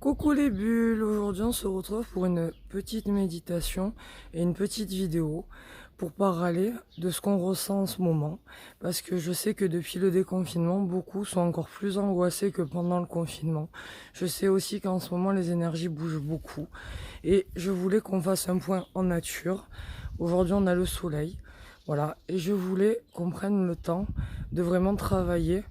Coucou les bulles, aujourd'hui on se retrouve pour une petite méditation et une petite vidéo pour parler de ce qu'on ressent en ce moment, parce que je sais que depuis le déconfinement, beaucoup sont encore plus angoissés que pendant le confinement. Je sais aussi qu'en ce moment les énergies bougent beaucoup et je voulais qu'on fasse un point en nature. Aujourd'hui on a le soleil, voilà, et je voulais qu'on prenne le temps de vraiment travailler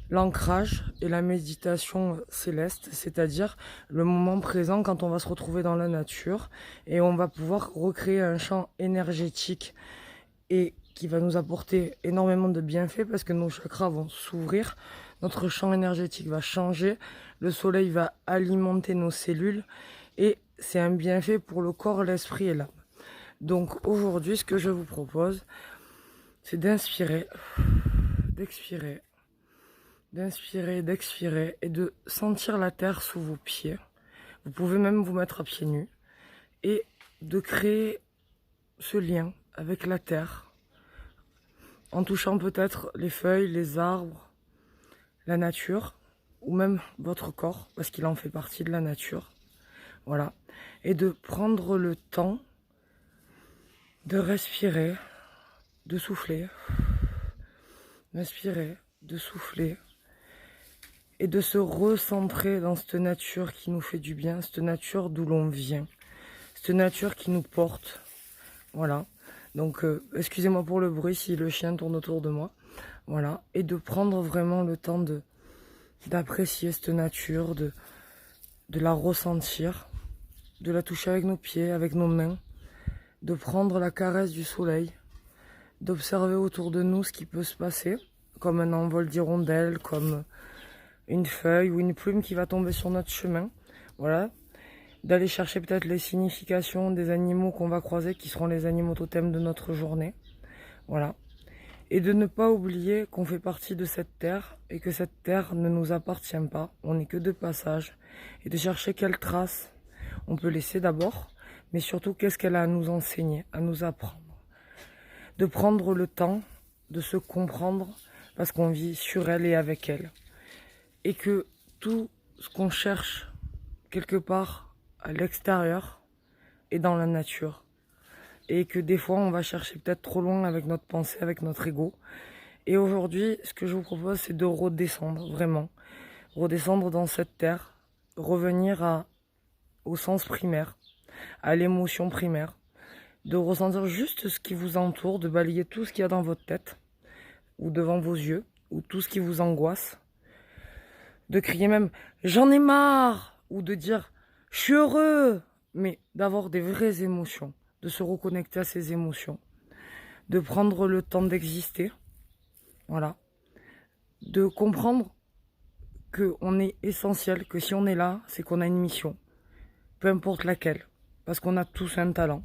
l'ancrage et la méditation céleste, c'est-à-dire le moment présent quand on va se retrouver dans la nature et on va pouvoir recréer un champ énergétique et qui va nous apporter énormément de bienfaits parce que nos chakras vont s'ouvrir, notre champ énergétique va changer, le soleil va alimenter nos cellules et c'est un bienfait pour le corps, l'esprit et l'âme. Donc aujourd'hui, ce que je vous propose, c'est d'inspirer, d'expirer, d'expirer et de sentir la terre sous vos pieds. Vous pouvez même vous mettre à pieds nus et de créer ce lien avec la terre en touchant peut-être les feuilles, les arbres, la nature ou même votre corps parce qu'il en fait partie de la nature. Voilà. Et de prendre le temps de respirer, de souffler, respirer, de souffler et de se recentrer dans cette nature qui nous fait du bien, cette nature d'où l'on vient, cette nature qui nous porte. Voilà. Donc, excusez-moi pour le bruit si le chien tourne autour de moi. Voilà. Et de prendre vraiment le temps d'apprécier cette nature, de la ressentir, de la toucher avec nos pieds, avec nos mains, de prendre la caresse du soleil, d'observer autour de nous ce qui peut se passer, comme un envol d'hirondelles, comme une feuille ou une plume qui va tomber sur notre chemin. Voilà. D'aller chercher peut-être les significations des animaux qu'on va croiser, qui seront les animaux totems de notre journée. Voilà. Et de ne pas oublier qu'on fait partie de cette terre et que cette terre ne nous appartient pas. On n'est que de passage. Et de chercher quelles traces on peut laisser d'abord, mais surtout qu'est-ce qu'elle a à nous enseigner, à nous apprendre. De prendre le temps de se comprendre parce qu'on vit sur elle et avec elle. Et que tout ce qu'on cherche quelque part à l'extérieur est dans la nature. Et que des fois on va chercher peut-être trop loin avec notre pensée, avec notre ego. Et aujourd'hui, ce que je vous propose, c'est de redescendre, vraiment. Redescendre dans cette terre, revenir au sens primaire, à l'émotion primaire. De ressentir juste ce qui vous entoure, de balayer tout ce qu'il y a dans votre tête, ou devant vos yeux, ou tout ce qui vous angoisse. De crier même « j'en ai marre !» ou de dire « je suis heureux !» mais d'avoir des vraies émotions, de se reconnecter à ces émotions, de prendre le temps d'exister, voilà, de comprendre qu'on est essentiel, que si on est là, c'est qu'on a une mission, peu importe laquelle, parce qu'on a tous un talent,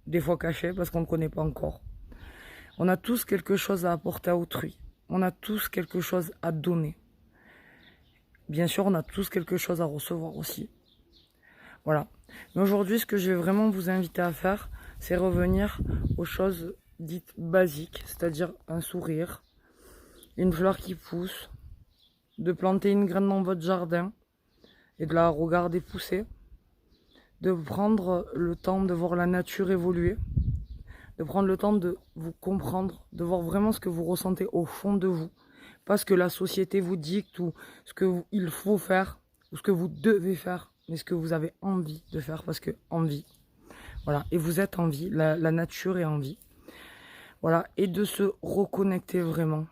des fois caché parce qu'on ne connaît pas encore. On a tous quelque chose à apporter à autrui, on a tous quelque chose à donner. Bien sûr, on a tous quelque chose à recevoir aussi. Voilà. Mais aujourd'hui, ce que je vais vraiment vous inviter à faire, c'est revenir aux choses dites basiques, c'est-à-dire un sourire, une fleur qui pousse, de planter une graine dans votre jardin et de la regarder pousser, de prendre le temps de voir la nature évoluer, de prendre le temps de vous comprendre, de voir vraiment ce que vous ressentez au fond de vous. Pas ce que la société vous dicte ou ce qu'il faut faire ou ce que vous devez faire, mais ce que vous avez envie de faire parce que envie. Voilà, et vous êtes en vie, la nature est en vie. Voilà, et de se reconnecter vraiment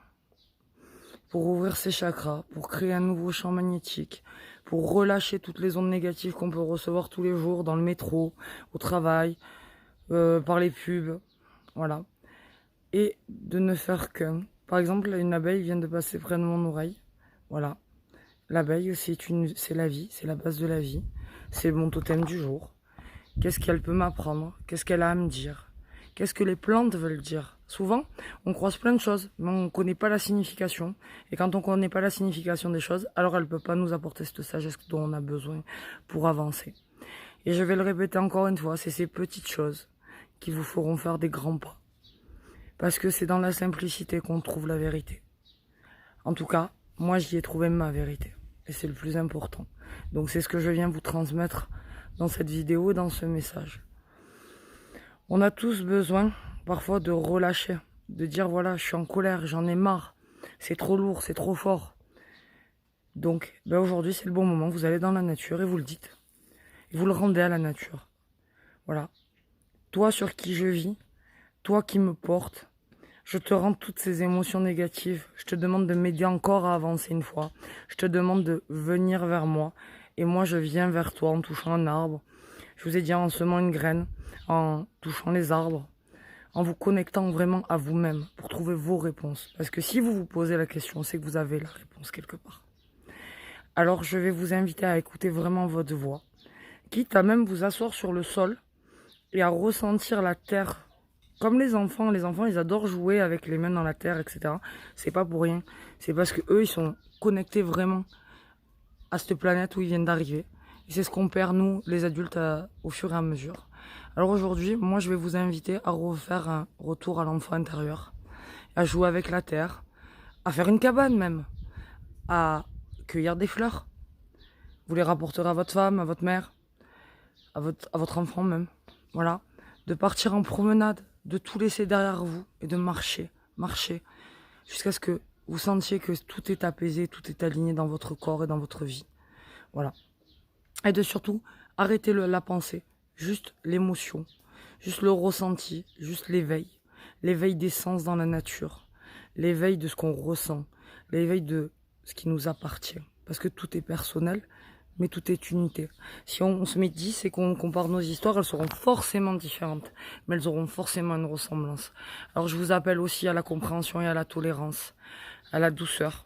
pour ouvrir ses chakras, pour créer un nouveau champ magnétique, pour relâcher toutes les ondes négatives qu'on peut recevoir tous les jours dans le métro, au travail, par les pubs. Voilà, et de ne faire qu'un. Par exemple, une abeille vient de passer près de mon oreille. Voilà. L'abeille, c'est la vie, c'est la base de la vie. C'est mon totem du jour. Qu'est-ce qu'elle peut m'apprendre? Qu'est-ce qu'elle a à me dire? Qu'est-ce que les plantes veulent dire? Souvent, on croise plein de choses, mais on ne connaît pas la signification. Et quand on ne connaît pas la signification des choses, alors elle ne peut pas nous apporter cette sagesse dont on a besoin pour avancer. Et je vais le répéter encore une fois, c'est ces petites choses qui vous feront faire des grands pas. Parce que c'est dans la simplicité qu'on trouve la vérité. En tout cas, moi j'y ai trouvé ma vérité. Et c'est le plus important. Donc c'est ce que je viens vous transmettre dans cette vidéo et dans ce message. On a tous besoin parfois de relâcher, de dire voilà, je suis en colère, j'en ai marre, c'est trop lourd, c'est trop fort. Donc aujourd'hui c'est le bon moment, vous allez dans la nature et vous le dites. Et vous le rendez à la nature. Voilà. Toi sur qui je vis, toi qui me portes, je te rends toutes ces émotions négatives. Je te demande de m'aider encore à avancer une fois. Je te demande de venir vers moi. Et moi, je viens vers toi en touchant un arbre. Je vous ai dit en semant une graine, en touchant les arbres, en vous connectant vraiment à vous-même pour trouver vos réponses. Parce que si vous vous posez la question, c'est que vous avez la réponse quelque part. Alors, je vais vous inviter à écouter vraiment votre voix. Quitte à même vous asseoir sur le sol et à ressentir la terre. Comme les enfants ils adorent jouer avec les mains dans la terre, etc. C'est pas pour rien. C'est parce que eux, ils sont connectés vraiment à cette planète où ils viennent d'arriver. Et c'est ce qu'on perd, nous, les adultes, au fur et à mesure. Alors aujourd'hui, moi, je vais vous inviter à refaire un retour à l'enfant intérieur, à jouer avec la terre, à faire une cabane même, à cueillir des fleurs. Vous les rapporterez à votre femme, à votre mère, à votre enfant même. Voilà. De partir en promenade, de tout laisser derrière vous et de marcher, jusqu'à ce que vous sentiez que tout est apaisé, tout est aligné dans votre corps et dans votre vie. Voilà. Et de surtout arrêter la pensée, juste l'émotion, juste le ressenti, juste l'éveil. L'éveil des sens dans la nature, l'éveil de ce qu'on ressent, l'éveil de ce qui nous appartient. Parce que tout est personnel, mais tout est unité. Si on se met 10 et qu'on compare nos histoires, elles seront forcément différentes, mais elles auront forcément une ressemblance. Alors je vous appelle aussi à la compréhension et à la tolérance, à la douceur.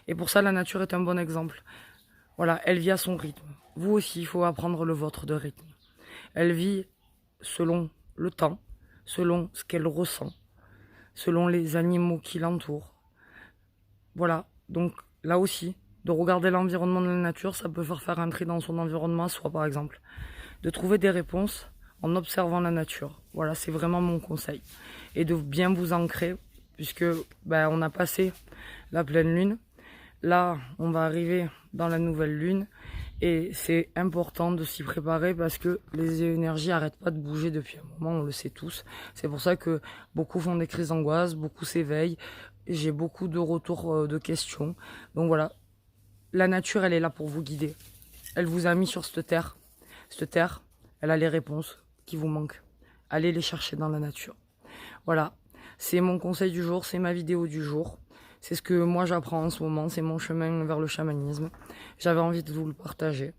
Et pour ça, la nature est un bon exemple. Voilà, elle vit à son rythme. Vous aussi, il faut apprendre le vôtre de rythme. Elle vit selon le temps, selon ce qu'elle ressent, selon les animaux qui l'entourent. Voilà, donc là aussi, de regarder l'environnement de la nature, ça peut faire entrer dans son environnement, soit par exemple. De trouver des réponses en observant la nature. Voilà, c'est vraiment mon conseil. Et de bien vous ancrer, puisque on a passé la pleine lune. Là, on va arriver dans la nouvelle lune. Et c'est important de s'y préparer parce que les énergies n'arrêtent pas de bouger depuis un moment, on le sait tous. C'est pour ça que beaucoup font des crises d'angoisse, beaucoup s'éveillent. J'ai beaucoup de retours de questions. Donc voilà. La nature, elle est là pour vous guider. Elle vous a mis sur cette terre. Cette terre, elle a les réponses qui vous manquent. Allez les chercher dans la nature. Voilà, c'est mon conseil du jour, c'est ma vidéo du jour. C'est ce que moi j'apprends en ce moment, c'est mon chemin vers le chamanisme. J'avais envie de vous le partager.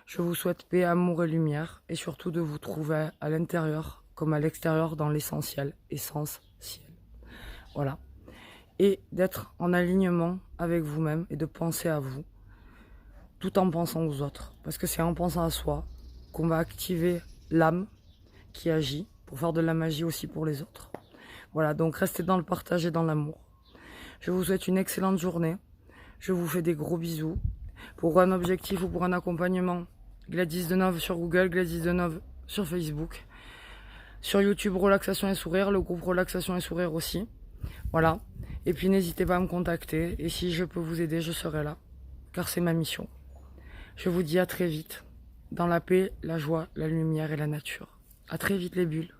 Je vous souhaite paix, amour et lumière. Et surtout de vous trouver à l'intérieur comme à l'extérieur dans l'essentiel, essentiel. Voilà. Et d'être en alignement avec vous-même et de penser à vous, tout en pensant aux autres. Parce que c'est en pensant à soi qu'on va activer l'âme qui agit pour faire de la magie aussi pour les autres. Voilà, donc restez dans le partage et dans l'amour. Je vous souhaite une excellente journée. Je vous fais des gros bisous. Pour un objectif ou pour un accompagnement, Gladys Deneuve sur Google, Gladys Deneuve sur Facebook. Sur YouTube, Relaxation et Sourire, le groupe Relaxation et Sourire aussi. Voilà. Et puis n'hésitez pas à me contacter. Et si je peux vous aider, je serai là. Car c'est ma mission. Je vous dis à très vite. Dans la paix, la joie, la lumière et la nature. À très vite les bulles.